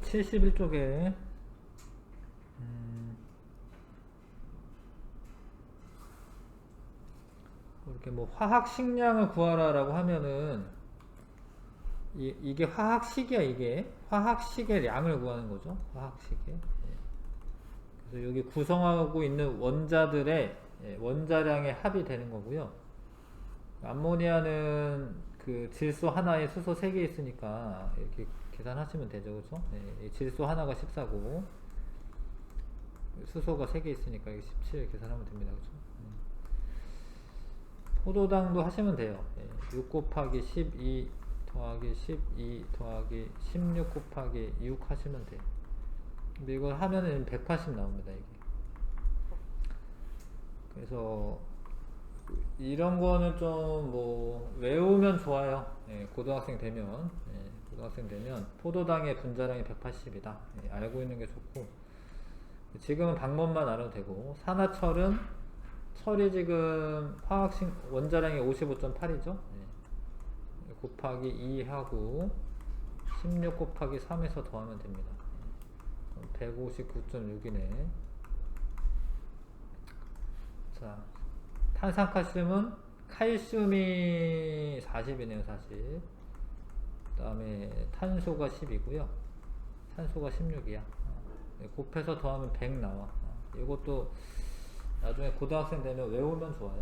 71쪽에 이렇게 뭐 화학식량을 구하라라고 하면은 이게 화학식이야. 이게 화학식의 양을 구하는 거죠. 화학식의. 그래서 여기 구성하고 있는 원자들의 원자량의 합이 되는 거고요. 암모니아는 그 질소 하나에 수소 3개 있으니까 이렇게 계산하시면 되죠. 그죠? 질소 하나가 14고 수소가 3개 있으니까 17 계산하면 됩니다. 그죠? 포도당도 하시면 돼요. 6 곱하기 12 더하기 12 더하기 16 곱하기 6 하시면 돼요. 근데 이걸 하면은 180 나옵니다. 이게. 그래서 이런 거는 좀 뭐 외우면 좋아요. 고등학생 되면 포도당의 분자량이 180이다. 알고 있는 게 좋고, 지금은 방법만 알아도 되고, 산화철은 철이 지금 화학식 원자량이 55.8이죠. 곱하기 2 하고 16 곱하기 3에서 더하면 됩니다. 159.6이네. 자, 탄산칼슘은 칼슘이 40이네요. 40. 그 다음에 탄소가 10이고요 산소가 16이야. 곱해서 더하면 100 나와. 이것도 나중에 고등학생 되면 외우면 좋아요.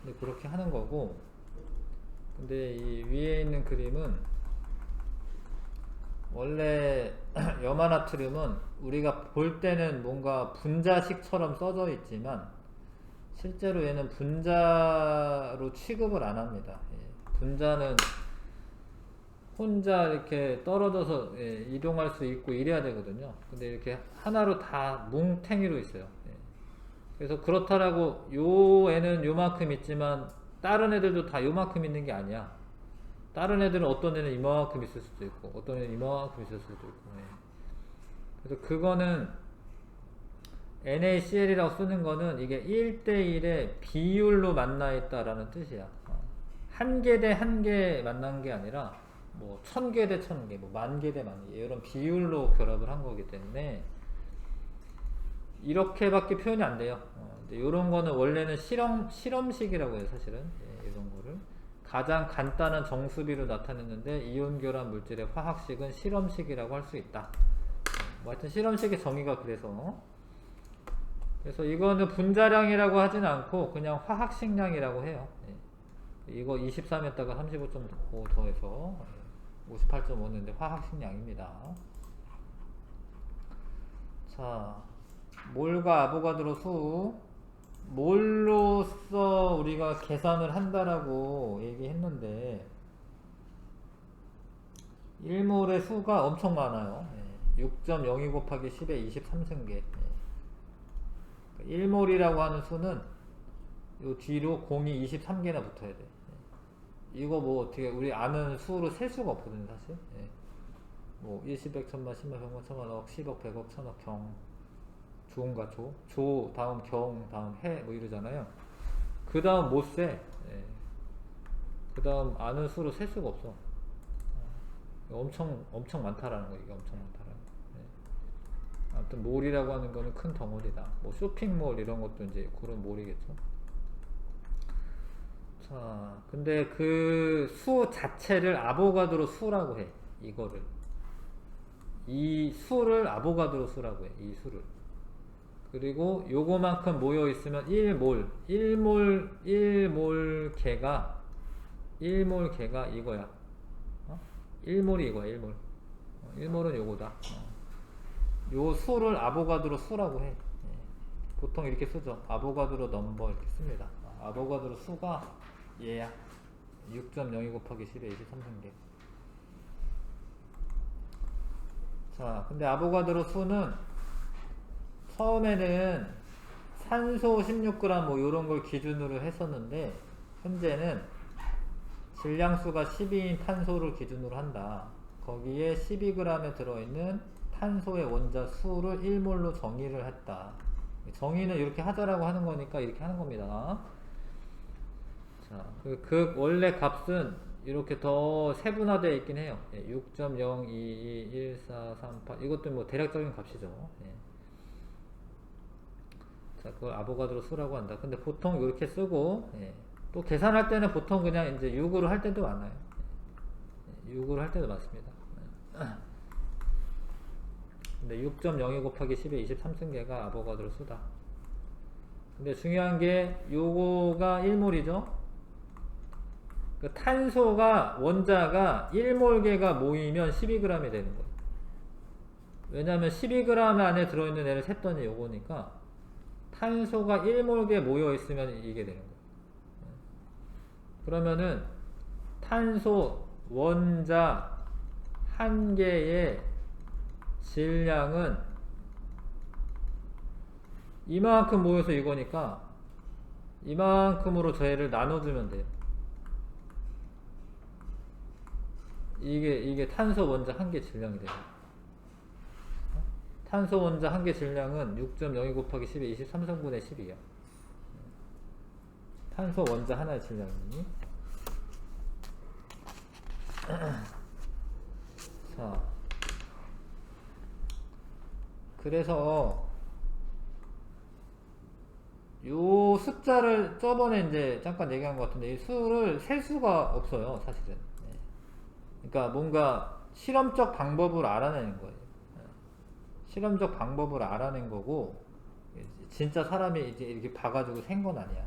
근데 그렇게 하는 거고, 근데 이 위에 있는 그림은 원래 염화나트륨은 우리가 볼 때는 뭔가 분자식처럼 써져 있지만 실제로 얘는 분자로 취급을 안 합니다. 분자는 혼자 이렇게 떨어져서 이동할 수 있고 이래야 되거든요. 근데 이렇게 하나로 다 뭉탱이로 있어요. 그래서 그렇다라고 요 애는 요만큼 있지만 다른 애들도 다 요만큼 있는 게 아니야. 다른 애들은 어떤 애는 이만큼 있을 수도 있고 어떤 애는 이만큼 있을 수도 있고. 그래서 그거는 NaCl이라고 쓰는 거는 이게 1대1의 비율로 만나 있다라는 뜻이야. 한 개 대 한 개 만난 게 아니라 뭐 1000개 대 1000개, 뭐 10,000개 대 10,000개 이런 비율로 결합을 한 거기 때문에 이렇게밖에 표현이 안 돼요. 근데 이런 거는 원래는 실험식이라고 해요. 사실은 이런 거를 가장 간단한 정수비로 나타냈는데 이온 결합 물질의 화학식은 실험식이라고 할 수 있다. 뭐 하여튼 실험식의 정의가 그래서 이거는 분자량이라고 하진 않고 그냥 화학식량이라고 해요. 이거 23에다가 35.5 더해서 58.5인데 화학식량입니다. 자, 몰과 아보가드로 수, 몰로써 우리가 계산을 한다라고 얘기했는데 1몰의 수가 엄청 많아요. 6.02 곱하기 10의 23승계. 1몰이라고 하는 수는 요 뒤로 공이 23개나 붙어야 돼. 이거 뭐 어떻게 우리 아는 수로 셀 수가 없거든요, 사실. 뭐 1, 10, 100, 1000만, 10만, 100만, 1000만, 억, 10억, 100억, 1000억, 경, 조인가 조 다음 경 다음 해 뭐 이러잖아요. 그 다음 못 세. 그 다음 아는 수로 셀 수가 없어. 엄청 많다라는 거. 이게 엄청 많다라는 거. 아무튼 몰이라고 하는 거는 큰 덩어리다. 뭐 쇼핑몰 이런 것도 이제 그런 몰이겠죠. 자, 근데 그 수 자체를 아보가드로 수라고 해. 이거를 이 수를 아보가드로 수라고 해. 이 수를. 그리고 요거만큼 모여 있으면 1몰 개가 이거야. 1몰이 이거야. 1몰. 1몰은 요거다. 요 수를 아보가드로 수라고 해. 보통 이렇게 쓰죠. 아보가드로 넘버 이렇게 씁니다. 아보가드로 수가 얘야. 6.02 곱하기 10의 23승계. 자, 근데 아보가드로 수는 처음에는 산소 16g 뭐 요런 걸 기준으로 했었는데 현재는 질량수가 12인 탄소를 기준으로 한다. 거기에 12g에 들어있는 탄소의 원자 수를 1몰로 정의를 했다. 정의는 이렇게 하자라고 하는 거니까 이렇게 하는 겁니다. 자, 그 원래 값은 이렇게 더 세분화되어 있긴 해요. 6.0221438 이것도 뭐 대략적인 값이죠. 자, 그걸 아보가드로 수라고 한다. 근데 보통 이렇게 쓰고, 또 계산할 때는 보통 그냥 이제 6으로 할 때도 많아요. 6으로 할 때도 많습니다. 근데 6.02 곱하기 10의 23승계가 아보가드로 수다. 근데 중요한 게 요거가 1몰이죠. 그 탄소가 원자가 1몰계가 모이면 12g이 되는 거예요. 왜냐하면 12g 안에 들어있는 애를 셌더니 요거니까 탄소가 1몰계 모여 있으면 이게 되는 거예요. 그러면은 탄소 원자 한 개의 질량은 이만큼 모여서 이거니까 이만큼으로 저희를 나눠주면 돼요. 이게 탄소 원자 한 개 질량이 돼요. 탄소 원자 한 개 질량은 6.02 곱하기 10의 23승분의 10이야. 탄소 원자 하나의 질량이니. 자, 그래서 요 숫자를 저번에 이제 잠깐 얘기한 것 같은데 이 수를 셀 수가 없어요, 사실은. 그러니까 뭔가 실험적 방법을 알아내는 거예요. 실험적 방법을 알아낸 거고 진짜 사람이 이제 이렇게 봐가지고 센 건 아니야.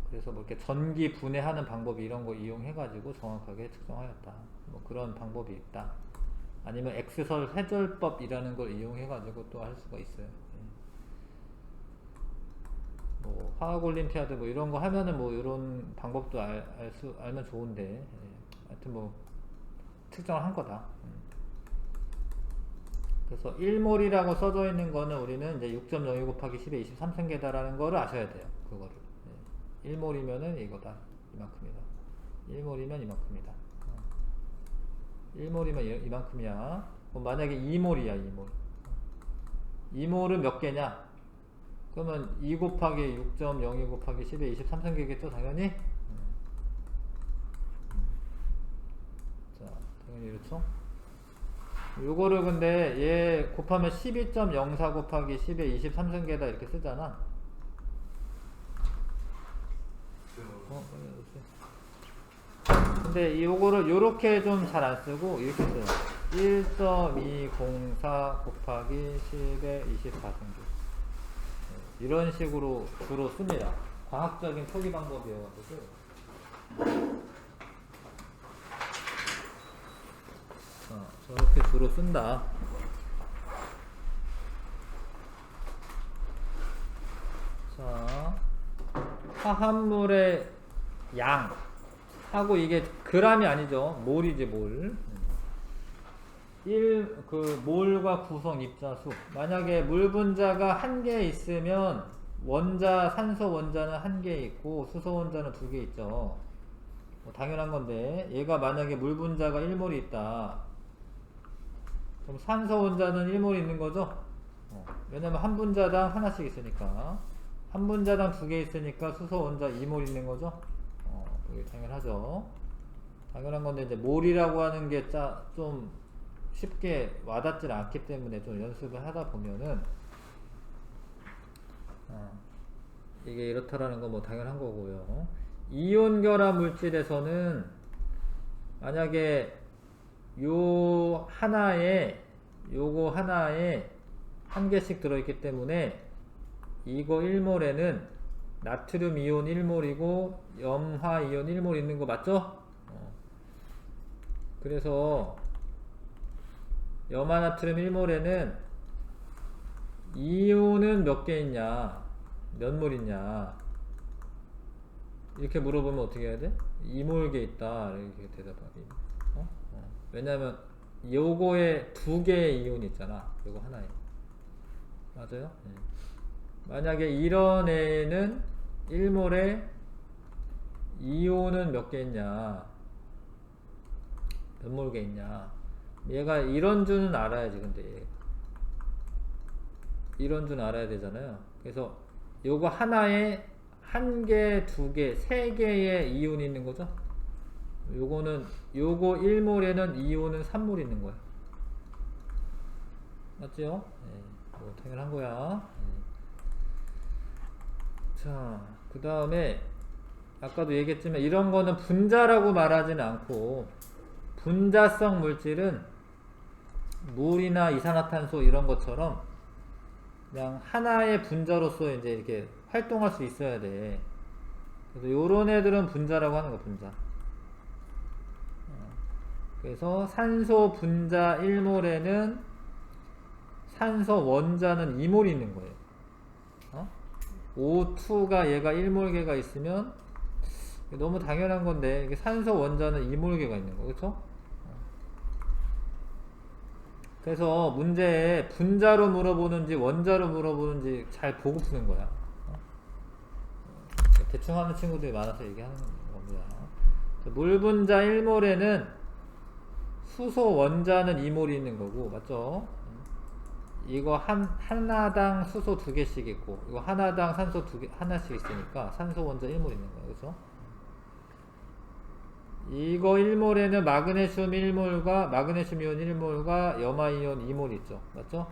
그래서 뭐 이렇게 전기 분해하는 방법 이런 거 이용해가지고 정확하게 측정하였다. 뭐 그런 방법이 있다. 아니면 X설 회절법이라는 걸 이용해가지고 또 할 수가 있어요. 뭐 화학 올림피아드 뭐 이런 거 하면은 뭐 이런 방법도 알면 좋은데, 하여튼 뭐 측정을 한 거다. 그래서 1몰이라고 써져 있는 거는 우리는 이제 6.02 곱하기 10의 23승계다라는 거를 아셔야 돼요. 그거를. 1몰이면은 이거다. 이만큼이다. 1몰이면 이만큼이다. 1몰이면 이만큼이야. 그럼 만약에 2몰이야, 2몰. 2몰은 몇 개냐? 그러면 2 곱하기 6.02 곱하기 10의 23승계겠죠, 당연히? 자, 당연히 이렇죠? 요거를 근데 얘 곱하면 12.04 곱하기 10의 23승계다 이렇게 쓰잖아. 근데 요거를 요렇게 좀 잘 안 쓰고 이렇게 써요. 1.204 곱하기 10의 24승계. 이런 식으로 주로 씁니다. 과학적인 표기 방법이어가지고. 저렇게 주로 쓴다. 자, 화합물의 양 하고 이게 g이 아니죠. 몰이지, 몰. 그 몰과 구성 입자수. 만약에 물 분자가 한 개 있으면 원자, 산소 원자는 한 개 있고 수소 원자는 두 개 있죠. 뭐 당연한 건데 얘가 만약에 물 분자가 1몰이 있다. 그럼 산소 원자는 1몰이 있는 거죠. 왜냐면 한 분자당 하나씩 있으니까. 한 분자당 두 개 있으니까 수소 원자 2몰 있는 거죠. 그게 당연하죠. 당연한 건데 이제 몰이라고 하는 게 좀 쉽게 와닿지 않기 때문에 좀 연습을 하다 보면은 이게 이렇다라는 건 뭐 당연한 거고요. 이온 결합 물질에서는 만약에 요거 하나에 한 개씩 들어있기 때문에 이거 1몰에는 나트륨 이온 1몰이고 염화 이온 1몰 있는 거 맞죠? 그래서 염화나트륨 1몰에는 이온은 몇 개 있냐, 몇 몰 있냐 이렇게 물어보면 어떻게 해야 돼? 2몰계 있다 이렇게 대답하기. 왜냐면 요거에 두 개의 이온이 있잖아. 요거 하나에. 맞아요? 만약에 이런 애는 1몰에 이온은 몇 개 있냐, 몇 몰계 있냐. 얘가 이런 줄은 알아야지. 근데 이런 줄은 알아야 되잖아요. 그래서 요거 하나에 한 개, 두 개, 세 개의 이온이 있는 거죠. 요거는 요거 1몰에는 이온은 3몰 있는 거야. 맞죠? 네, 뭐 당연한 거야. 네. 자, 그 다음에 아까도 얘기했지만 이런 거는 분자라고 말하지는 않고, 분자성 물질은 물이나 이산화탄소 이런 것처럼 그냥 하나의 분자로서 이제 이렇게 활동할 수 있어야 돼. 그래서 요런 애들은 분자라고 하는 거, 분자. 그래서 산소 분자 1몰에는 산소 원자는 2몰 있는 거예요. O2가 얘가 1몰계가 있으면 너무 당연한 건데, 이게 산소 원자는 2몰계가 있는 거, 그쵸? 그래서 문제에 분자로 물어보는지 원자로 물어보는지 잘 보고 푸는 거야. 대충 하는 친구들이 많아서 얘기하는 겁니다. 물 분자 1몰에는 수소 원자는 2몰이 있는 거고, 맞죠? 이거 하나당 수소 2개씩 있고, 이거 하나당 산소 하나씩 있으니까 산소 원자 1몰 있는 거예요. 그죠? 이거 1몰에는 마그네슘 1몰과 마그네슘 이온 1몰과 염화 이온 2몰 있죠. 맞죠?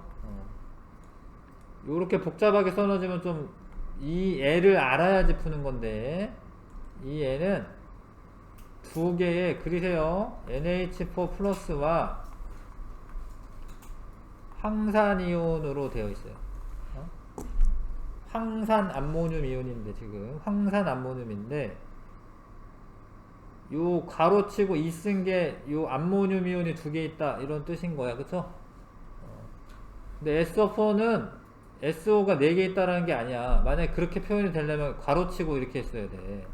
요렇게 복잡하게 써놓으면 좀 이 애를 알아야지 푸는 건데, 이 애는 두 개의, 그리세요. NH4 플러스와 황산이온으로 되어 있어요. 황산 암모늄 이온인데, 지금 황산 암모늄인데, 요 가로치고 이 쓴 게 요 암모늄 이온이 두 개 있다 이런 뜻인 거야. 그쵸? 근데 SO4는 SO가 4개 있다라는 게 아니야. 만약에 그렇게 표현이 되려면 가로치고 이렇게 했어야 돼.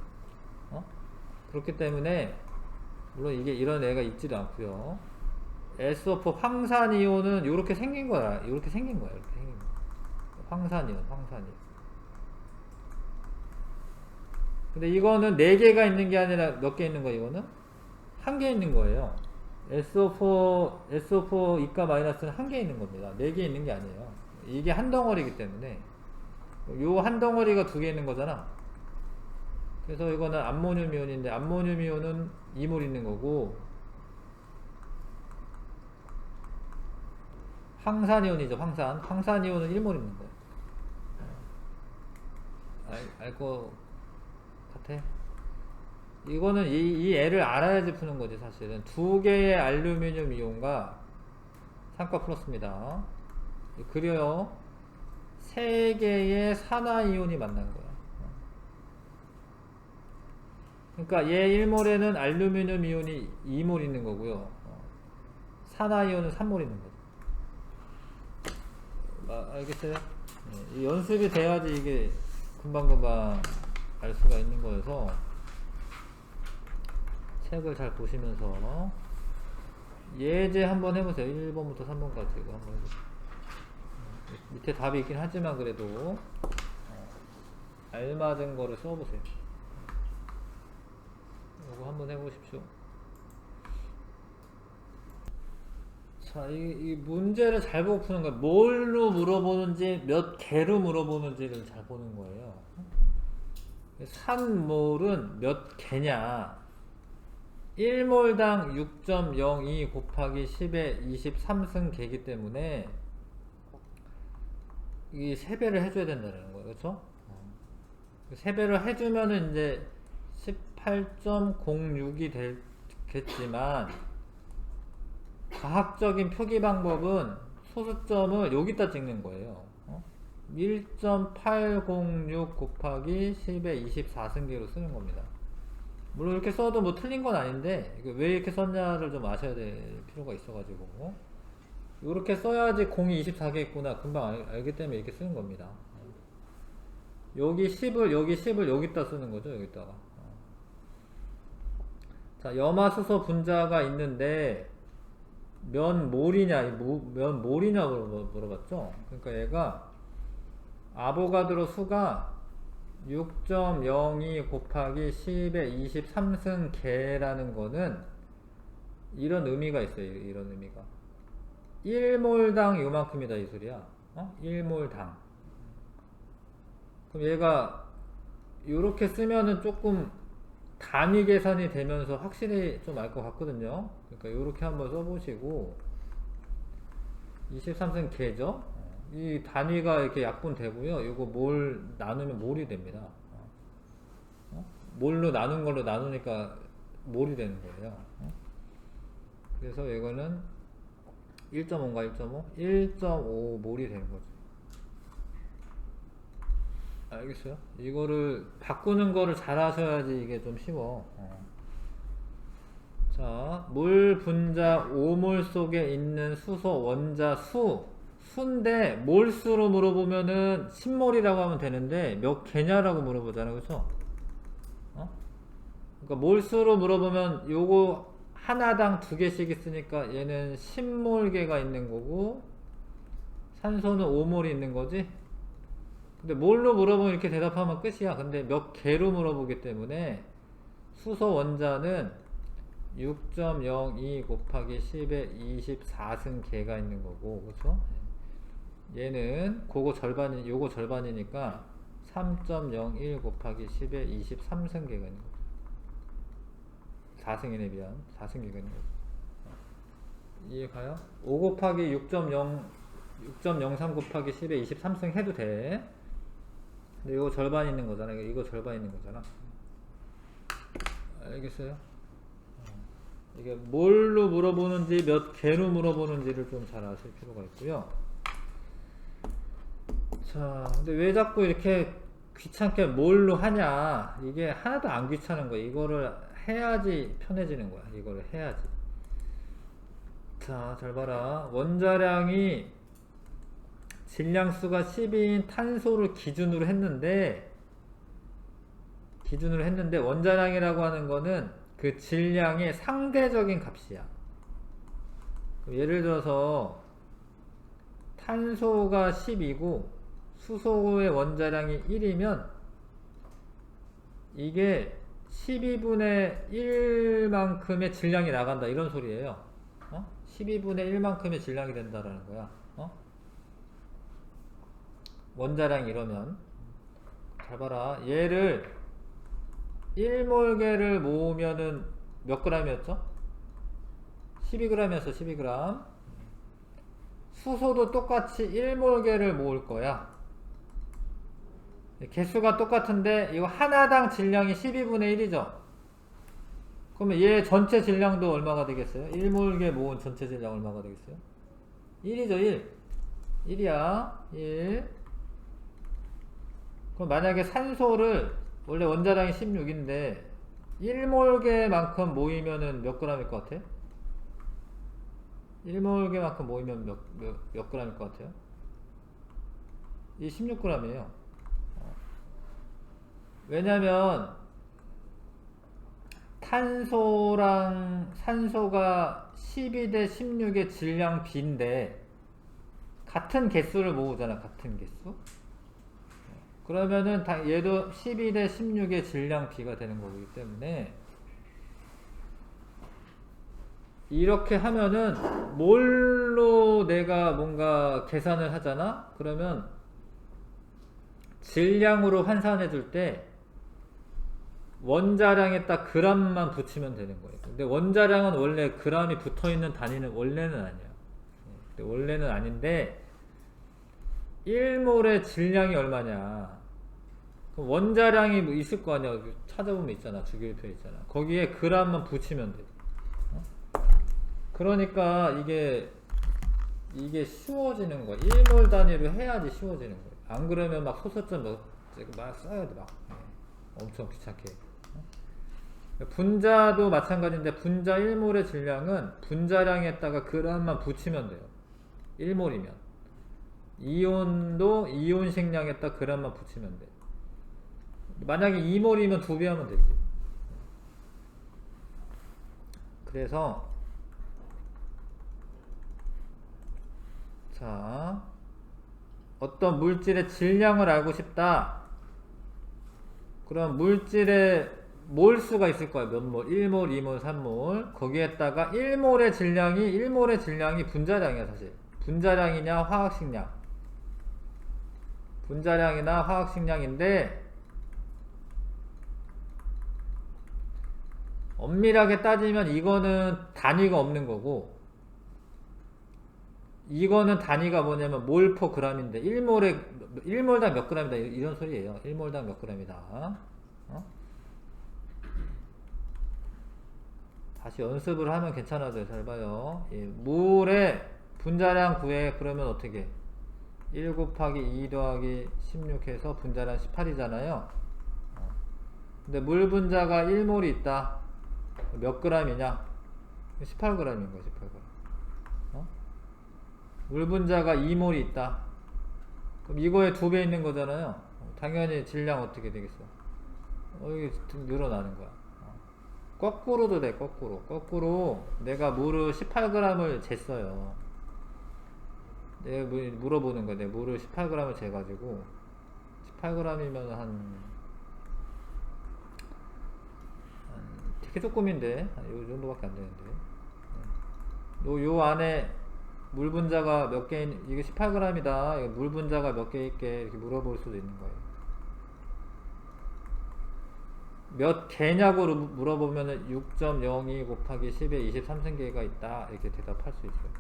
그렇기 때문에 물론 이게 이런 애가 있지도 않고요. SO4 황산이온은 요렇게 생긴 거야. 요렇게 생긴 거야. 이렇게 생긴 거야. 황산이온. 근데 이거는 4개가 있는 게 아니라 몇 개 있는 거야, 이거는? 1개 있는 거예요. SO4 이가 마이너스는 1개 있는 겁니다. 4개 있는 게 아니에요. 이게 한 덩어리이기 때문에. 요 한 덩어리가 2개 있는 거잖아. 그래서 이거는 암모늄 이온인데, 암모늄 이온은 2몰 있는 거고, 황산이온이죠, 황산이온은 1몰 있는 거예요. 알 거 같아? 이거는 이 애를 알아야지 푸는 거지, 사실은. 2개의 알루미늄 이온과 산화 플러스입니다. 그려요. 3개의 산화 이온이 만난 거야. 그러니까 얘 1몰에는 알루미늄 이온이 2몰 있는 거고요. 산화 이온은 3몰 있는 거죠. 알겠어요? 이 연습이 돼야지 이게 금방금방 알 수가 있는 거여서 책을 잘 보시면서 예제 한번 해보세요. 1번부터 3번까지 이거 한번 해보세요. 밑에 답이 있긴 하지만 그래도 알맞은 거를 써보세요. 이거 한번 해보십시오. 자, 이 문제를 잘 보고 푸는 거예요. 뭘로 물어보는지, 몇 개로 물어보는지를 잘 보는 거예요. 산몰은 몇 개냐? 1몰당 6.02 곱하기 10의 23승 개이기 때문에 이 3배를 해줘야 된다는 거예요. 그렇죠? 3배를 해주면은 이제 18.06이 되겠지만, 과학적인 표기 방법은 소수점을 여기다 찍는 거예요. 1.806 곱하기 10의 24승계로 쓰는 겁니다. 물론 이렇게 써도 뭐 틀린 건 아닌데, 왜 이렇게 썼냐를 좀 아셔야 될 필요가 있어가지고, 이렇게 써야지 공이 24개 있구나 금방 알기 때문에 이렇게 쓰는 겁니다. 여기 10을 여기다 쓰는 거죠. 여기다가. 자, 염화수소 분자가 있는데 몇 몰이냐 물어봤죠. 그러니까 얘가 아보가드로 수가 6.02 곱하기 10의 23승 개라는 거는 이런 의미가 있어요. 이런 의미가 1몰당 요만큼이다 이 소리야. 1몰당. 그럼 얘가 요렇게 쓰면은 조금 단위 계산이 되면서 확실히 좀 알 것 같거든요. 그러니까 요렇게 한번 써보시고 23승 개죠. 이 단위가 이렇게 약분되고요. 요거 몰 나누면 몰이 됩니다. 몰로 나눈 걸로 나누니까 몰이 되는 거예요. 그래서 이거는 1.5인가 1.5? 1.5 몰이 되는 거죠. 알겠어요? 이거를 바꾸는 거를 잘 하셔야지 이게 좀 쉬워. 자, 물 분자 5몰 속에 있는 수소 원자 수인데 몰수로 물어보면은 10몰이라고 하면 되는데 몇 개냐라고 물어보잖아요. 그렇죠? 그러니까 몰수로 물어보면 요거 하나당 2개씩 있으니까 얘는 10몰개가 있는 거고 산소는 5몰이 있는 거지. 근데 몰로 물어보면 이렇게 대답하면 끝이야. 근데 몇 개로 물어보기 때문에 수소 원자는 6.02 곱하기 10에 24승 개가 있는 거고, 그쵸? 얘는 요거 절반이니까 3.01 곱하기 10에 23승 개가 있는 거고. 4승이네, 미안. 4승 개가 있는 거고. 이해가요? 5 곱하기 6.03 곱하기 10에 23승 해도 돼. 근데 이거 절반 있는 거잖아. 이거 절반 있는 거잖아. 알겠어요? 이게 뭘로 물어보는지 몇 개로 물어보는지를 좀 잘 아실 필요가 있고요. 자, 근데 왜 자꾸 이렇게 귀찮게 뭘로 하냐? 이게 하나도 안 귀찮은 거야. 이거를 해야지 편해지는 거야. 이거를 해야지. 자, 잘 봐라. 원자량이 질량수가 10인 탄소를 기준으로 했는데 원자량이라고 하는 거는 그 질량의 상대적인 값이야. 예를 들어서 탄소가 10이고 수소의 원자량이 1이면 이게 12분의 1만큼의 질량이 나간다 이런 소리예요. 12분의 1만큼의 질량이 된다라는 거야. 원자량 이러면 잘 봐라. 얘를 1몰개를 모으면은 몇 g이었죠? 12g이었어. 12g. 수소도 똑같이 1몰개를 모을 거야. 개수가 똑같은데 이거 하나당 질량이 12분의 1이죠. 그러면 얘 전체 질량도 얼마가 되겠어요? 1몰개 모은 전체 질량 얼마가 되겠어요? 1이죠. 1. 1이야. 1. 그럼 만약에 산소를 원래 원자량이 16인데 1몰개만큼 모이면은 몇 g일 것 같아? 1몰개만큼 모이면 몇 g일 것 같아요? 이 16g이에요. 왜냐면 탄소랑 산소가 12대 16의 질량 비인데 같은 개수를 모으잖아. 같은 개수. 그러면은 얘도 12대 16의 질량 비가 되는 거기 때문에 이렇게 하면은 몰로 내가 뭔가 계산을 하잖아? 그러면 질량으로 환산해 줄 때 원자량에 딱 g만 붙이면 되는 거예요. 근데 원자량은 원래 g이 붙어 있는 단위는 원래는 아니야. 원래는 아닌데 1몰의 질량이 얼마냐? 원자량이 뭐 있을 거 아니야. 찾아보면 있잖아. 주기율표 있잖아. 거기에 g만 붙이면 돼. 그러니까 이게 쉬워지는 거야. 1몰 단위로 해야지 쉬워지는 거야. 안 그러면 막 소수점 막 써야 돼. 막 엄청 귀찮게. 분자도 마찬가지인데 분자 1몰의 질량은 분자량에다가 g만 붙이면 돼요. 1몰이면. 이온도 이온식량에다가 g만 붙이면 돼. 만약에 2몰이면 2배 하면 되지. 그래서 자, 어떤 물질의 질량을 알고 싶다. 그럼 물질의 몰수가 있을 거야. 몇 몰? 1몰, 2몰, 3몰. 거기에다가 1몰의 질량이 분자량이야, 사실. 분자량이냐, 화학식량. 분자량이나 화학식량인데 엄밀하게 따지면 이거는 단위가 없는 거고, 이거는 단위가 뭐냐면 몰퍼 그램인데 1몰당 몇 그램이다 이런 소리예요. 1몰당 몇 그램이다. 어? 다시 연습을 하면 괜찮아져요. 잘 봐요. 예, 몰의 분자량 구해. 그러면 어떻게 1 곱하기 2 더하기 16 해서 분자량 18이잖아요. 근데 물 분자가 1몰이 있다. 몇 그램이냐? 18g인 거야. 18g. 어? 물 분자가 2몰이 있다. 그럼 이거에 2배 있는 거잖아요. 당연히 질량 어떻게 되겠어? 이게 늘어나는 거야. 거꾸로도 돼. 거꾸로 내가 물을 18g을 쟀어요. 내가 물어보는 거야. 내가 물을 18g을 재가지고 18g이면 한 되게 조금인데 요 정도밖에 안 되는데, 요 안에 물 분자가 몇 개, 이게 18g이다. 물 분자가 몇 개 있게 이렇게 물어볼 수도 있는 거예요. 몇 개냐고 물어보면은 6.02 곱하기 10에 23승계가 있다. 이렇게 대답할 수 있어요.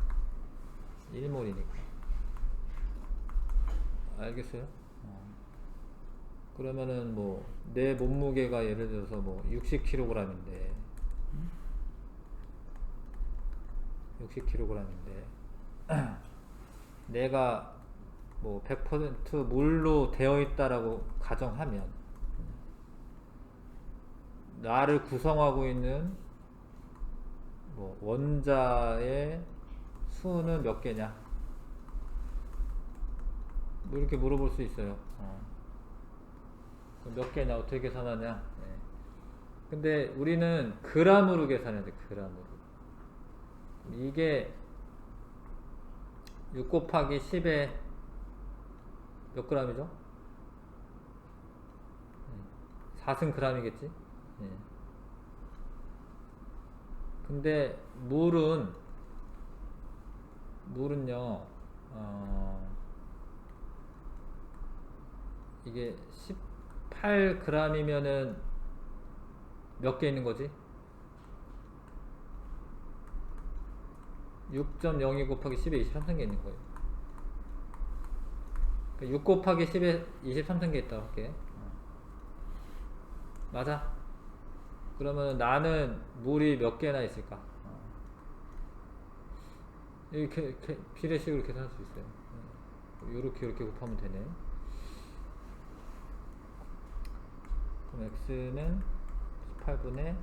1몰이니까. 알겠어요? 그러면은 뭐 내 몸무게가 예를 들어서 뭐 60kg인데 60kg인데 내가 뭐 100% 물로 되어 있다라고 가정하면 나를 구성하고 있는 뭐 원자의 수는 몇 개냐 뭐 이렇게 물어볼 수 있어요. 몇 개냐 어떻게 계산하냐. 네. 근데 우리는 그램으로 계산해야 돼. 그램으로. 이게 6 곱하기 10에 몇 그램이죠? 4승 그램이겠지? 네. 근데 물은요 이게 18g이면은 몇 개 있는 거지? 6.02 곱하기 10에 23승계 있는 거예요. 6 곱하기 10에 23승계 있다고 할게. 맞아? 그러면 나는 물이 몇 개나 있을까? 이렇게 비례식으로 계산할 수 있어요. 이렇게 곱하면 되네. 그럼 x는 18분의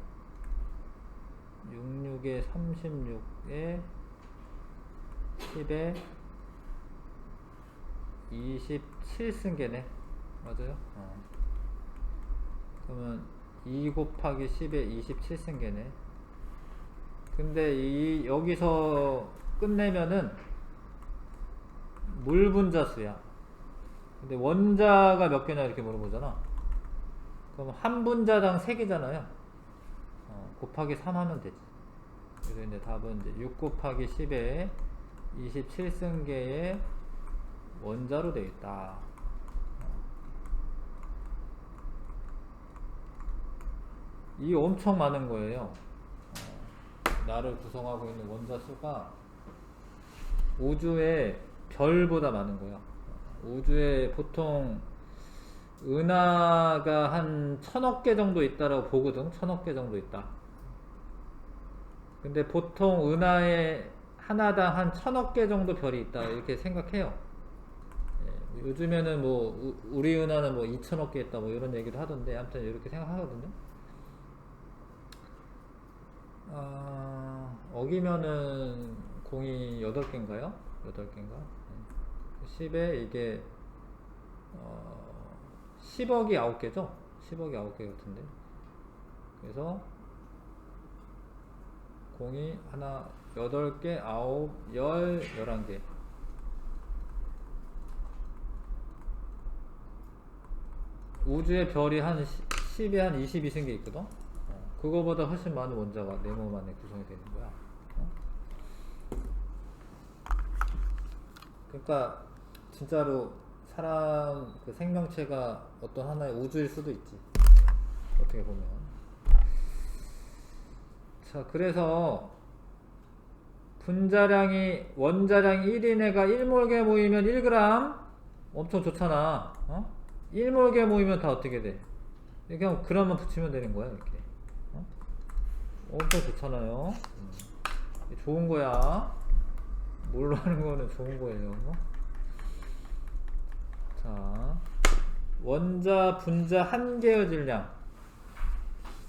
66에 36에 10에 27승계네. 맞아요? 그러면 2 곱하기 10에 27승계네. 근데 여기서 끝내면은 물 분자수야. 근데 원자가 몇 개냐 이렇게 물어보잖아. 그럼 한 분자당 3개잖아요. 곱하기 3 하면 되지. 그래서 이제 답은 이제 6 곱하기 10에 27승계의 원자로 되어 있다. 이 엄청 많은 거예요. 나를 구성하고 있는 원자 수가 우주의 별보다 많은 거야. 우주에 보통 은하가 한 1000억 개 정도 있다라고 보거든. 1000억 개 정도 있다. 근데 보통 은하에 하나당 한 1000억 개 정도 별이 있다 이렇게 생각해요. 요즘에는 뭐 우리 은하는 뭐 2000억 개 있다 뭐 이런 얘기도 하던데, 아무튼 이렇게 생각하거든요. 어기면은 공이 8개인가요? 8개인가? 10에 이게 10억이 9개죠? 10억이 9개 같은데. 그래서 공이 하나 8개, 9, 10, 11개. 우주의 별이 한 10에 한 22승계 있거든? 그거보다 훨씬 많은 원자가 내 몸 안에 구성이 되는 거야. 그러니까 진짜로 사람 그 생명체가 어떤 하나의 우주일 수도 있지. 어떻게 보면. 자, 그래서 분자량이 원자량 1인 애가 1몰게 모이면 1g 엄청 좋잖아. 1몰게 모이면 다 어떻게 돼? 그냥 g만 붙이면 되는 거야 이렇게. 엄청 좋잖아요. 좋은 거야. 뭘로 하는 거는 좋은 거예요. 자, 원자 분자 한 개의 질량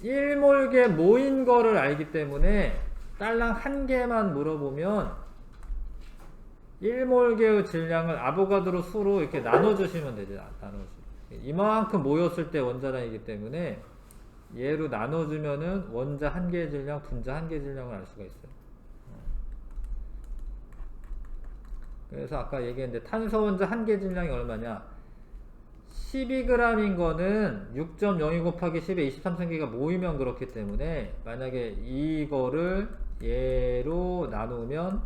1몰게 모인 거를 알기 때문에 딸랑 한 개만 물어보면 1몰게의 질량을 아보가드로 수로 이렇게 나눠주시면 되죠. 나눠주시면. 이만큼 모였을 때 원자량이기 때문에 얘로 나눠주면은 원자 한 개의 질량, 분자 한 개의 질량을 알 수가 있어요. 그래서 아까 얘기했는데 탄소 원자 한 개 질량이 얼마냐? 12g인 거는 6.02 곱하기 10의 23승기가 모이면 그렇기 때문에 만약에 이거를 얘로 나누면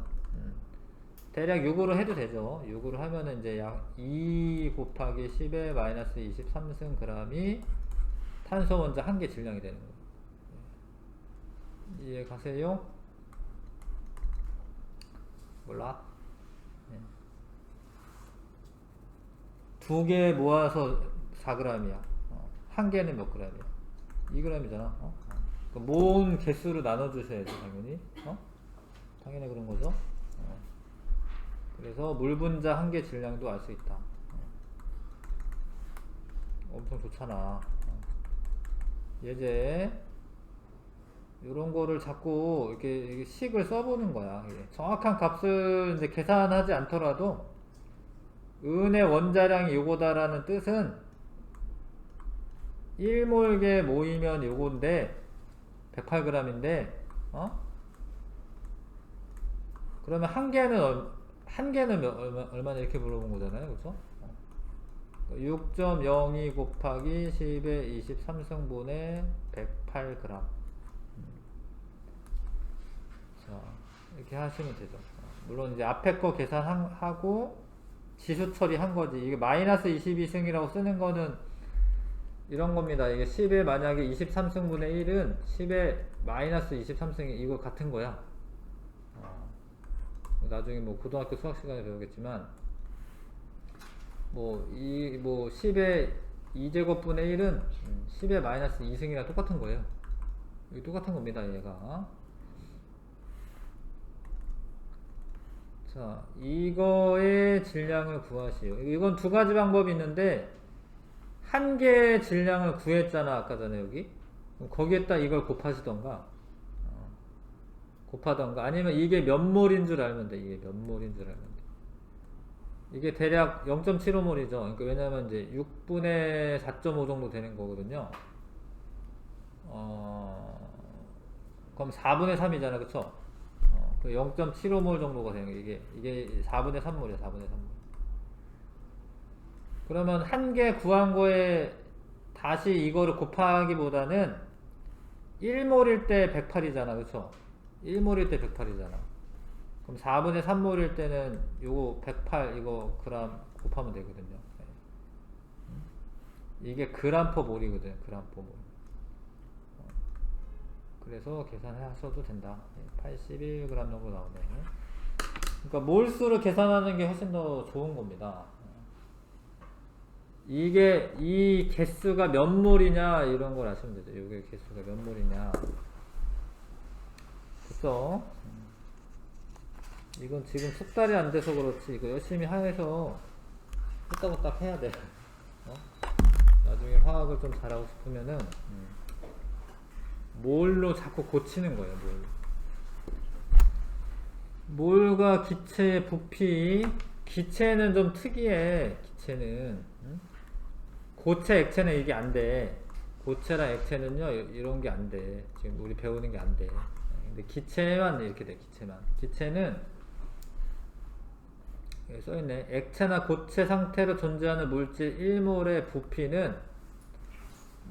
대략 6으로 해도 되죠. 6으로 하면은 이제 약 2 곱하기 10의 마이너스 23승 g이 탄소 원자 한 개 질량이 되는 거예요. 이해 가세요? 몰라? 두 개 모아서 4g이야. 한 개는 몇 g이야? 2g이잖아. 모은 개수로 나눠주셔야지, 당연히. 당연히 그런 거죠. 그래서 물 분자 한 개 질량도 알 수 있다. 엄청 좋잖아. 예제 이런 거를 자꾸 이렇게 식을 써보는 거야. 정확한 값을 이제 계산하지 않더라도 은의 원자량이 요거다라는 뜻은 1몰게 모이면 요건데 108g인데 그러면 한 개는 얼마나 이렇게 물어본 거잖아요. 그쵸? 6.02 곱하기 10의 23승분의 108g. 자, 이렇게 하시면 되죠. 물론 이제 앞에 거 계산하고 지수 처리한 거지. 이게 마이너스 22승이라고 쓰는 거는 이런 겁니다. 이게 10의 만약에 23승분의 1은 10의 마이너스 23승이 이거 같은 거야. 나중에 뭐 고등학교 수학 시간에 배우겠지만 뭐 10의 2제곱분의 1은 10의 마이너스 2승이랑 똑같은 거예요. 이게 똑같은 겁니다. 얘가. 자, 이거의 질량을 구하시오. 이건 두 가지 방법이 있는데 한 개의 질량을 구했잖아 아까 전에 여기. 거기에다 이걸 곱하시던가 아니면 이게 몇 몰인 줄 알면 돼. 이게 몇 몰인 줄 알면 돼. 이게 대략 0.75몰이죠. 그러니까 왜냐면 이제 6분의 4.5 정도 되는 거거든요. 그럼 4분의 3이잖아, 그쵸? 0.75몰 정도가 되는 거예요. 이게 4분의 3몰이야, 4분의 3몰. 그러면 한 개 구한 거에 다시 이거를 곱하기보다는 1몰일 때 108이잖아, 그쵸? 1몰일 때 108이잖아. 그럼 4분의 3몰일 때는 요거 108 이거 그램 곱하면 되거든요. 이게 그램 퍼 몰이거든, 그램 퍼 몰. 그래서 계산하셔도 된다. 81g 정도 나오네. 그러니까 몰수를 계산하는 게 훨씬 더 좋은 겁니다. 이게 이 개수가 몇 몰이냐 이런 걸 아시면 되죠. 이게 개수가 몇 몰이냐. 그쵸? 이건 지금 숙달이 안 돼서 그렇지. 이거 열심히 해서 후딱후딱 해야 돼. 나중에 화학을 좀 잘하고 싶으면은 몰로 자꾸 고치는 거예요. 몰과 기체의 부피. 기체는 좀 특이해. 기체는 고체 액체는 이게 안 돼. 고체랑 액체는요 이런 게 안 돼. 지금 우리 배우는 게 안 돼. 근데 기체만 이렇게 돼. 기체는 여기 써있네. 액체나 고체 상태로 존재하는 물질 1몰의 부피는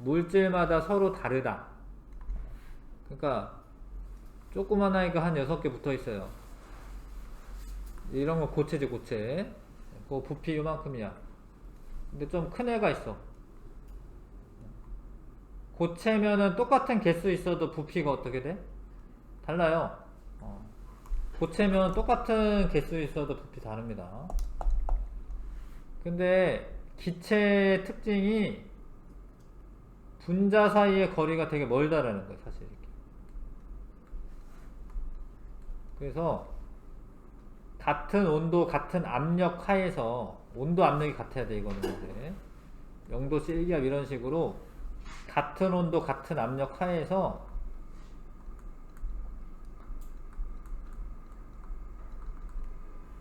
물질마다 서로 다르다. 그러니까 조그만 아이가 한 6개 붙어 있어요. 이런 거 고체지, 고체. 그 부피 요만큼이야. 근데 좀 큰 애가 있어. 고체면은 똑같은 개수 있어도 부피가 어떻게 돼? 달라요. 고체면 똑같은 개수 있어도 부피 다릅니다. 근데 기체의 특징이 분자 사이의 거리가 되게 멀다라는 거예요, 사실. 이렇게. 그래서 같은 온도, 같은 압력 하에서 온도 압력이 같아야 돼, 이거는 이제 0도 C1기압 이런 식으로 같은 온도, 같은 압력 하에서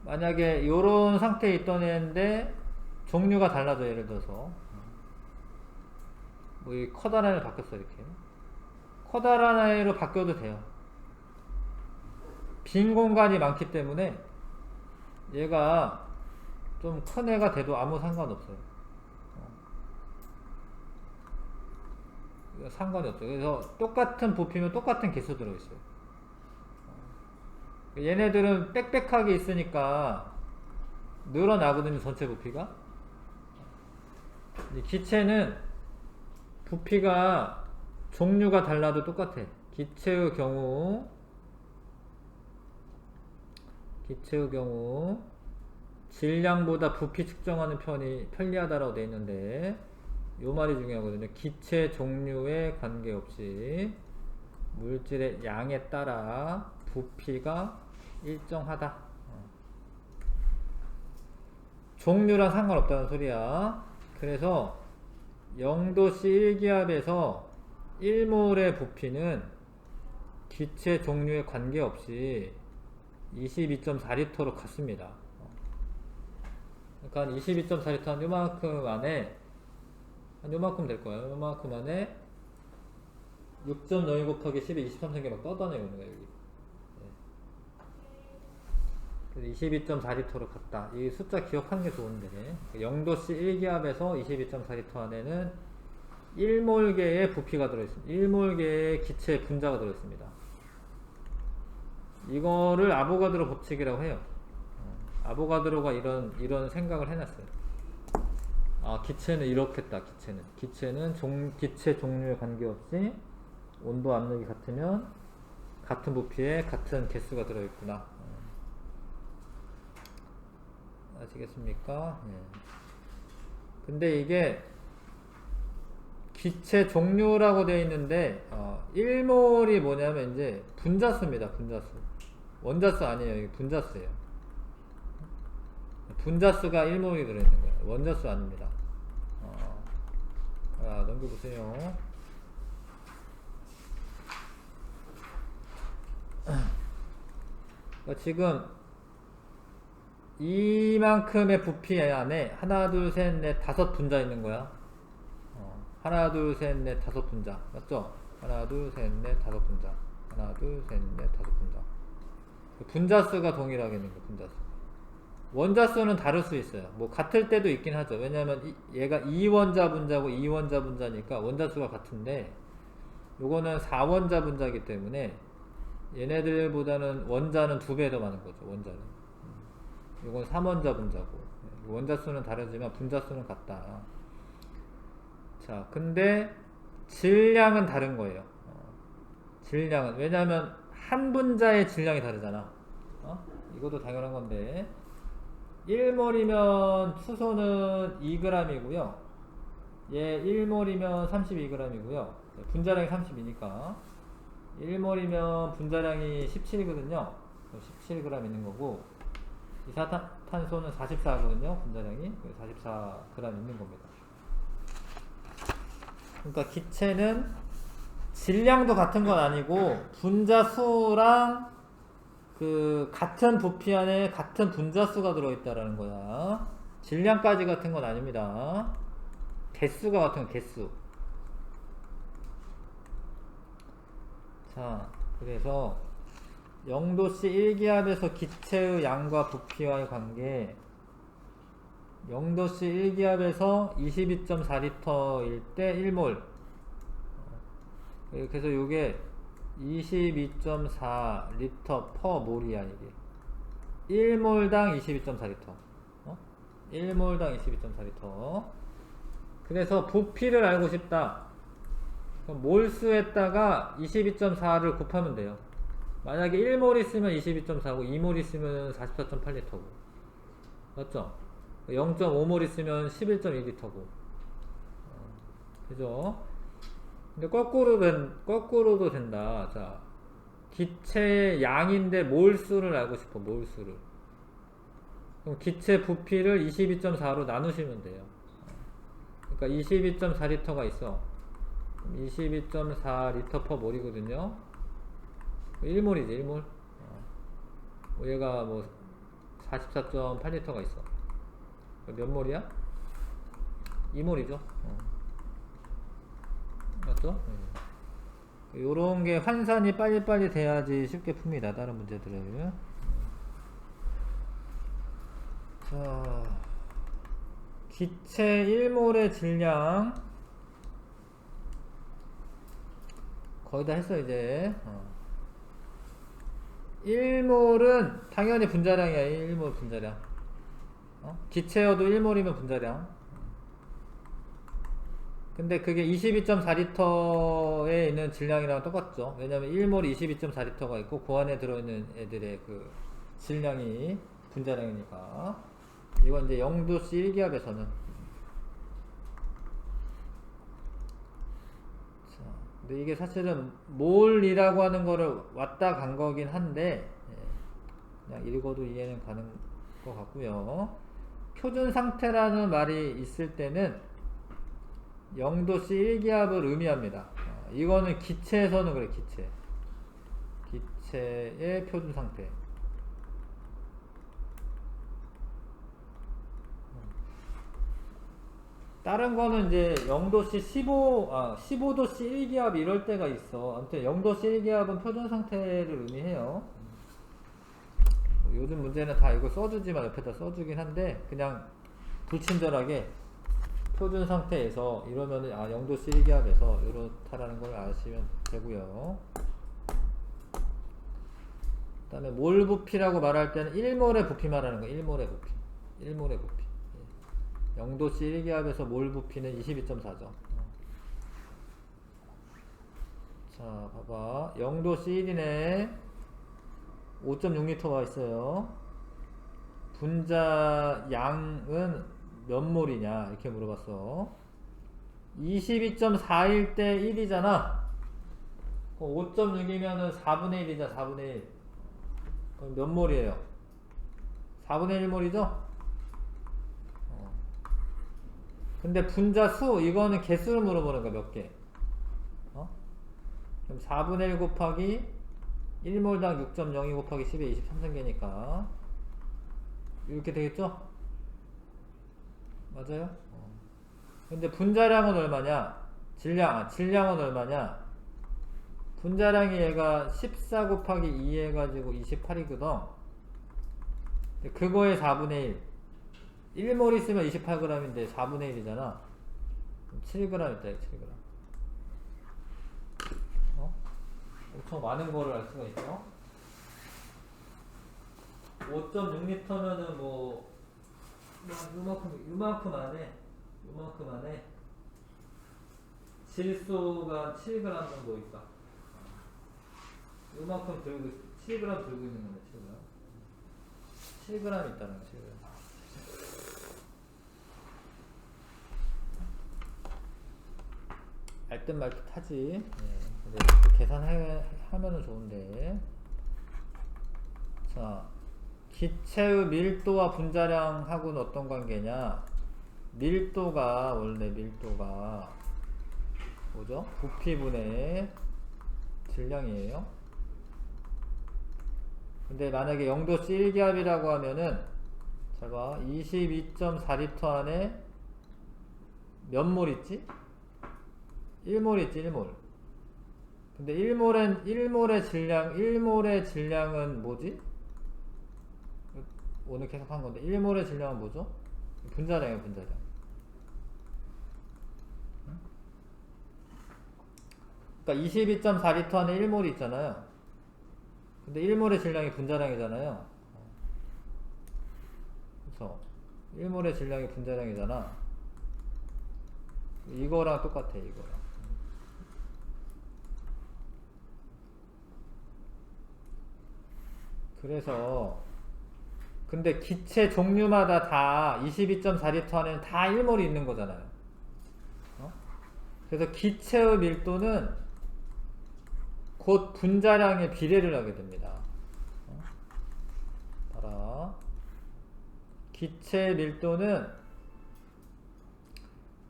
만약에 이런 상태에 있던 애인데 종류가 달라져. 예를 들어서 뭐 이 커다란 애로 바뀌었어. 이렇게 커다란 애로 바뀌어도 돼요. 빈 공간이 많기 때문에 얘가 좀 큰 애가 돼도 아무 상관없어요. 상관이 없죠. 그래서 똑같은 부피면 똑같은 개수 들어있어요. 얘네들은 빽빽하게 있으니까 늘어나거든요, 전체 부피가. 기체는 부피가 종류가 달라도 똑같아. 기체의 경우 질량보다 부피 측정하는 편이 편리하다라고 되어 있는데 요 말이 중요하거든요. 기체 종류에 관계없이 물질의 양에 따라 부피가 일정하다. 종류랑 상관없다는 소리야. 그래서 0도씨 1기압에서 1몰의 부피는 기체 종류에 관계없이 22.4리터로 같습니다. 그러니까 22.4리터 한 요만큼 안에 한 요만큼 될 거예요. 요만큼 안에 6.02 곱하기 10에 23cm 막 떠다니는 거예요, 여기. 그래서 22.4리터로 갔다. 이 숫자 기억하는 게 좋은데 0도씨 1기압에서 22.4리터 안에는 1몰계의 부피가 들어있습니다. 1몰계의 기체 분자가 들어있습니다. 이거를 아보가드로 법칙이라고 해요. 아보가드로가 이런 생각을 해놨어요. 아, 기체는 이렇겠다. 기체는 기체 종류에 관계없이 온도 압력이 같으면 같은 부피에 같은 개수가 들어있구나. 아시겠습니까? 예. 근데 이게 기체 종류라고 되어 있는데 1몰이 뭐냐면 이제 분자수입니다. 분자수. 원자수 아니에요. 이게 분자수예요. 분자수가 1몰이 들어있는 거예요. 원자수 아닙니다. 자, 넘겨보세요. 지금 이만큼의 부피 안에 하나, 둘, 셋, 넷, 다섯 분자 있는 거야. 하나, 둘, 셋, 넷, 다섯 분자. 맞죠? 하나, 둘, 셋, 넷, 다섯 분자. 하나, 둘, 셋, 넷, 다섯 분자. 분자수가 동일하겠는 거예요, 분자수. 원자수는 다를 수 있어요. 뭐 같을 때도 있긴 하죠. 왜냐면 얘가 2원자 분자고 2원자 분자니까 원자수가 같은데 요거는 4원자 분자이기 때문에 얘네들보다는 원자는 2배 더 많은 거죠. 원자는. 요건 3원자 분자고 원자수는 다르지만 분자수는 같다. 자, 근데 질량은 다른 거예요. 질량은 왜냐하면 한 분자의 질량이 다르잖아. 이것도 당연한 건데 1몰이면 수소는 2g이고요. 얘 1몰이면 32g이고요. 분자량이 32니까 1몰이면 분자량이 17이거든요. 17g 있는 거고 이산화탄소는 44거든요. 분자량이 44g 있는 겁니다. 그러니까 기체는 질량도 같은 건 아니고 분자수랑 같은 부피 안에 같은 분자수가 들어있다라는 거야. 질량까지 같은 건 아닙니다. 개수가 같은 건 개수. 자, 그래서 0도씨 1기압에서 기체의 양과 부피와의 관계 0도씨 1기압에서 22.4리터일 때 1몰. 그래서 요게 22.4리터 퍼 몰이야 이게. 1몰당 22.4리터. 1몰당 22.4리터. 그래서 부피를 알고 싶다. 그럼 몰수에다가 22.4를 곱하면 돼요. 만약에 1몰 있으면 22.4고 2몰 있으면 44.8리터고 맞죠? 0.5몰 있으면 11.2리터고 그죠? 근데 거꾸로도 된다. 자, 기체 양인데 몰수를 알고 싶어, 몰수를. 그럼 기체 부피를 22.4로 나누시면 돼요. 그러니까 22.4리터가 있어. 22.4리터 퍼 몰이거든요. 1몰이지, 1몰. 얘가 뭐 44.8리터가 있어. 몇 몰이야? 2몰이죠. 맞죠? 요런 게 환산이 빨리빨리 돼야지 쉽게 풉니다. 다른 문제들을. 자, 기체 1몰의 질량 거의 다 했어 이제. 1몰은 당연히 분자량이야. 1몰 분자량. 기체여도 1몰이면 분자량. 근데 그게 22.4리터에 있는 질량이랑 똑같죠. 왜냐면 1몰이 22.4리터가 있고 그 안에 들어있는 애들의 그 질량이 분자량이니까. 이건 이제 0도씨 1기압에서는. 근데 이게 사실은 몰이라고 하는 거를 왔다 간 거긴 한데 그냥 읽어도 이해는 가는 것 같고요. 표준 상태라는 말이 있을 때는 0도씨 1기압을 의미합니다. 이거는 기체에서는 그래, 기체의 표준 상태. 다른 거는 이제 0도씨 15도씨 1기압 이럴 때가 있어. 아무튼 0도씨 1기압은 표준 상태를 의미해요. 요즘 문제는 다 이거 써주지만 옆에다 써주긴 한데, 그냥 불친절하게 표준 상태에서 이러면은 0도씨 1기압에서 이렇다라는 걸 아시면 되고요. 그 다음에 몰 부피라고 말할 때는 1몰의 부피 말하는 거예요. 1몰의 부피. 0도씨 1기압에서 몰 부피는 22.4죠. 자, 봐봐. 0도씨 1이네. 5.6리터가 있어요. 분자 양은 몇 몰이냐 이렇게 물어봤어. 22.4일 때 1이잖아. 5.6이면은 4분의 1이잖아. 4분의 1. 그럼 몇 몰이에요? 4분의 1몰이죠? 근데 분자 수, 이거는 개수를 물어보는 거야. 몇 개? 그럼 4분의 1 곱하기 1몰당 6.02 곱하기 10에 23승계니까 이렇게 되겠죠? 맞아요? 근데 분자량은 얼마냐? 질량은 얼마냐? 분자량이 얘가 14 곱하기 2 해가지고 28이거든. 그거에 4분의 1. 1몰 있으면 28g인데 4분의 1이잖아. 7g 있다, 7g. 엄청 많은 거를 알 수가 있어. 5.6리터면은 뭐, 요만큼 안에 질소가 7g 정도 있다. 요만큼 7g 들고 있는 거네, 7g. 7g 있다는 거, 7g. 알듯 말듯 하지. 근데 계산하면은 좋은데. 자, 기체의 밀도와 분자량하고는 어떤 관계냐? 원래 밀도가 뭐죠? 부피분의 질량이에요. 근데 만약에 0도씨 1기압이라고 하면은 잘 봐. 22.4리터 안에 몇 몰 있지? 1몰 있지, 1몰. 근데 1몰의 질량은 뭐지? 오늘 계속 한 건데, 1몰의 질량은 뭐죠? 분자량이에요, 분자량. 그러니까 22.4리터 안에 1몰이 있잖아요. 근데 1몰의 질량이 분자량이잖아요. 그쵸? 1몰의 질량이 분자량이잖아. 이거랑 똑같아, 이거랑. 그래서 근데 기체 종류마다 다 22.4리터 안에는 다 1몰이 있는 거잖아요. 어? 그래서 기체의 밀도는 곧 분자량의 비례를 하게 됩니다. 봐라. 기체 밀도는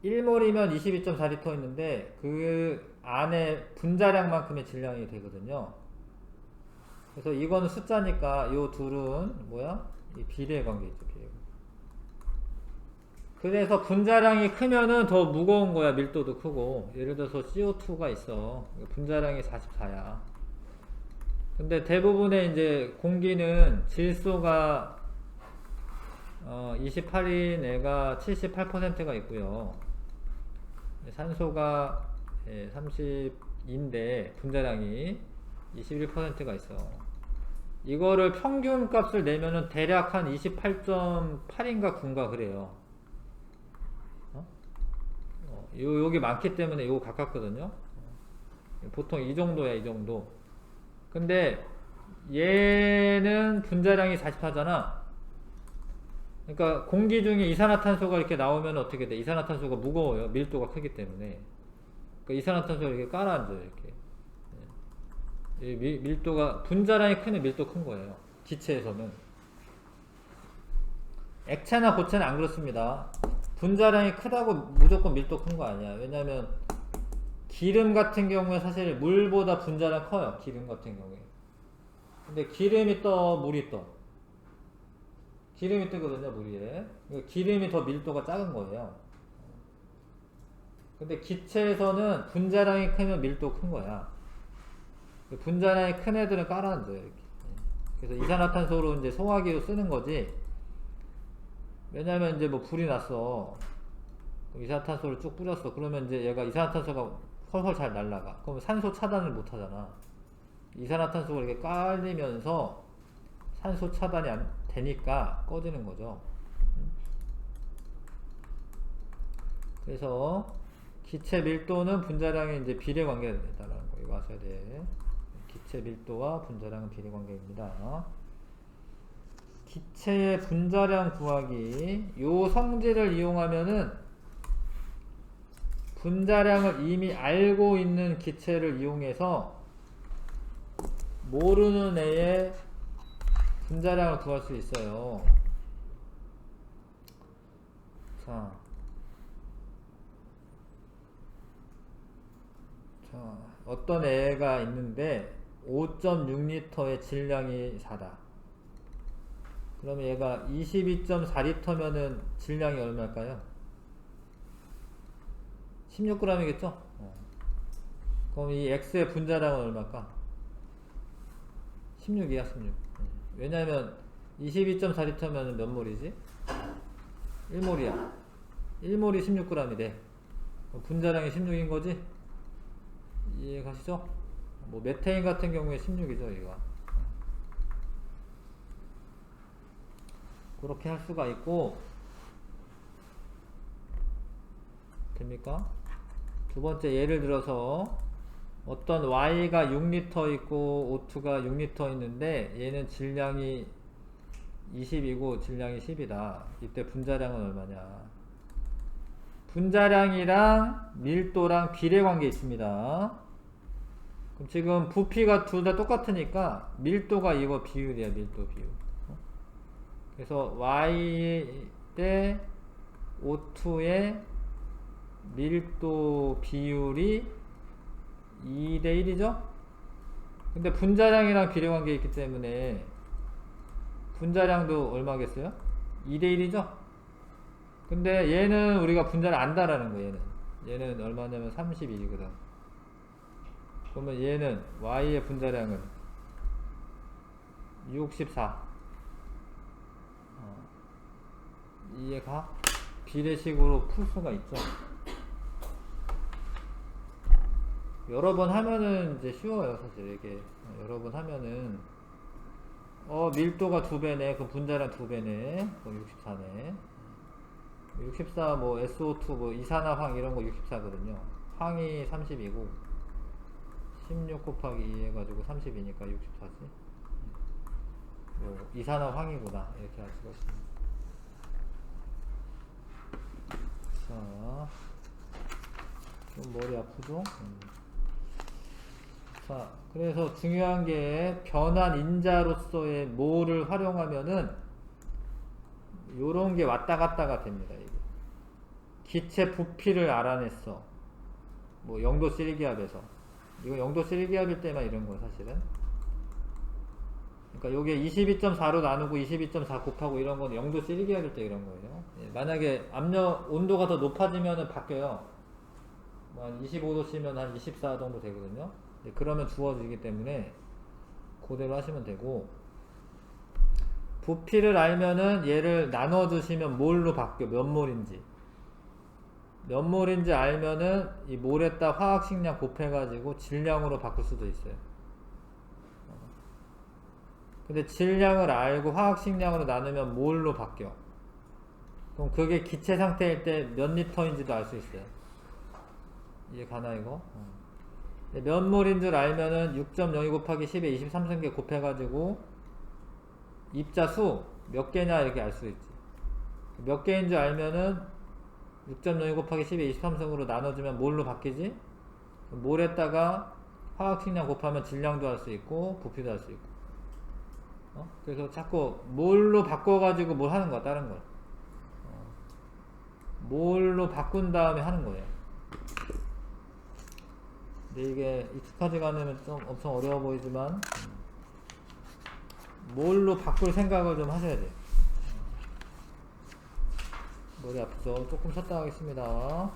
1몰이면 22.4리터 있는데 그 안에 분자량만큼의 질량이 되거든요. 그래서 이거는 숫자니까 요 둘은 뭐야? 이 비례 관계 있죠, 비례. 그래서 분자량이 크면은 더 무거운 거야, 밀도도 크고. 예를 들어서 CO2가 있어. 분자량이 44야. 근데 대부분의 이제 공기는 질소가 28인 애가 78%가 있고요. 산소가 30인데 분자량이 21%가 있어. 이거를 평균 값을 내면은 대략 한 28.8인가 9인가 그래요. 여기 많기 때문에 이거 가깝거든요. 보통 이 정도야, 이 정도. 근데 얘는 분자량이 44잖아. 그러니까 공기 중에 이산화탄소가 이렇게 나오면 어떻게 돼? 이산화탄소가 무거워요. 밀도가 크기 때문에. 그러니까 이산화탄소를 이렇게 깔아앉아요. 이렇게. 밀도가 분자량이 크면 밀도 큰 거예요. 기체에서는. 액체나 고체는 안 그렇습니다. 분자량이 크다고 무조건 밀도 큰 거 아니야. 왜냐면 기름 같은 경우에 사실 물보다 분자량 커요. 기름 같은 경우에. 근데 기름이 떠, 물이 떠. 기름이 뜨거든요, 물 위에. 그러니까 기름이 더 밀도가 작은 거예요. 근데 기체에서는 분자량이 크면 밀도 큰 거야. 분자량이 큰 애들은 깔아앉아요, 이렇게. 그래서 이산화탄소로 이제 소화기로 쓰는 거지. 왜냐면 이제 뭐 불이 났어. 이산화탄소를 쭉 뿌렸어. 그러면 이제 얘가 이산화탄소가 헐헐 잘 날아가. 그럼 산소 차단을 못 하잖아. 이산화탄소가 이렇게 깔리면서 산소 차단이 안 되니까 꺼지는 거죠. 그래서 기체 밀도는 분자량의 이제 비례 관계가 있다는 거 이거 아셔야 돼. 기체 밀도와 분자량은 비례 관계입니다. 기체의 분자량 구하기. 요 성질을 이용하면은 분자량을 이미 알고 있는 기체를 이용해서 모르는 애의 분자량을 구할 수 있어요. 자, 어떤 애가 있는데 5.6리터의 질량이 4다. 그러면 얘가 22.4리터면은 질량이 얼마일까요? 16g이겠죠? 그럼 이 X의 분자량은 얼마일까? 16이야, 16. 왜냐면 22.4리터면 몇 몰이지? 1몰이야. 1몰이 16g이 돼. 분자량이 16인 거지? 이해 가시죠? 뭐 메테인 같은 경우에 16이죠, 이거. 그렇게 할 수가 있고, 됩니까? 두 번째 예를 들어서 어떤 Y가 6리터 있고 O2가 6리터 있는데 얘는 질량이 20이고 질량이 10이다. 이때 분자량은 얼마냐? 분자량이랑 밀도랑 비례 관계 있습니다. 그럼 지금 부피가 둘 다 똑같으니까 밀도가 이거 비율이야, 밀도 비율. 그래서 Y 대 O2의 밀도 비율이 2대 1이죠? 근데 분자량이랑 비례 관계 있기 때문에 분자량도 얼마겠어요? 2대 1이죠? 근데 얘는 우리가 분자를 안다라는 거예요, 얘는 얼마냐면 31이거든. 그러면 얘는 Y의 분자량은 64. 이해가? 비례식으로 풀 수가 있죠. 여러 번 하면은 이제 쉬워요, 사실 이게. 여러 번 하면은 밀도가 2배네. 그럼 분자량 2배네. 그럼 64네. 64 뭐 SO2 뭐 이산화황 이런 거 64거든요. 황이 30이고 16 곱하기 2 해가지고 30이니까 64지. 이산화황이구나 이렇게 알 수가 있습니다. 자, 좀 머리 아프죠? 자, 그래서 중요한 게 변환 인자로서의 뭐를 활용하면은 요런 게 왔다 갔다가 됩니다. 이게. 기체 부피를 알아냈어. 뭐 0도 실기압에서. 이거 0도 실기압일 때만 이런 거예요, 사실은. 그러니까 요게 22.4로 나누고 22.4 곱하고 이런 건 0도 실기압일 때 이런 거예요. 예, 만약에 압력 온도가 더 높아지면은 바뀌어요. 뭐 한 25도씨면 한 24 정도 되거든요. 예, 그러면 주어지기 때문에 그대로 하시면 되고, 부피를 알면은 얘를 나눠주시면 몰로 바뀌어. 몇 몰인지. 몇 몰인지 알면은 이 몰에다 화학식량 곱해가지고 질량으로 바꿀 수도 있어요. 근데 질량을 알고 화학식량으로 나누면 몰로 바뀌어. 그럼 그게 기체 상태일 때 몇 리터인지도 알 수 있어요. 이해 가나 이거? 몇 몰인 줄 알면은 6.02 곱하기 10에 23승계 곱해가지고 입자 수 몇 개냐 이렇게 알 수 있지. 몇 개인 줄 알면은 6.02 곱하기 10에 23승으로 나눠주면 몰로 바뀌지? 몰에다가 화학식량 곱하면 질량도 할 수 있고 부피도 할 수 있고. 그래서 자꾸 몰로 바꿔가지고 뭘 하는 거야, 다른 걸. 몰로 바꾼 다음에 하는 거예요. 근데 이게 익숙하지가 않으면 좀 엄청 어려워 보이지만, 몰로 바꿀 생각을 좀 하셔야 돼요. 머리 아프죠? 조금 쉬었다 하겠습니다.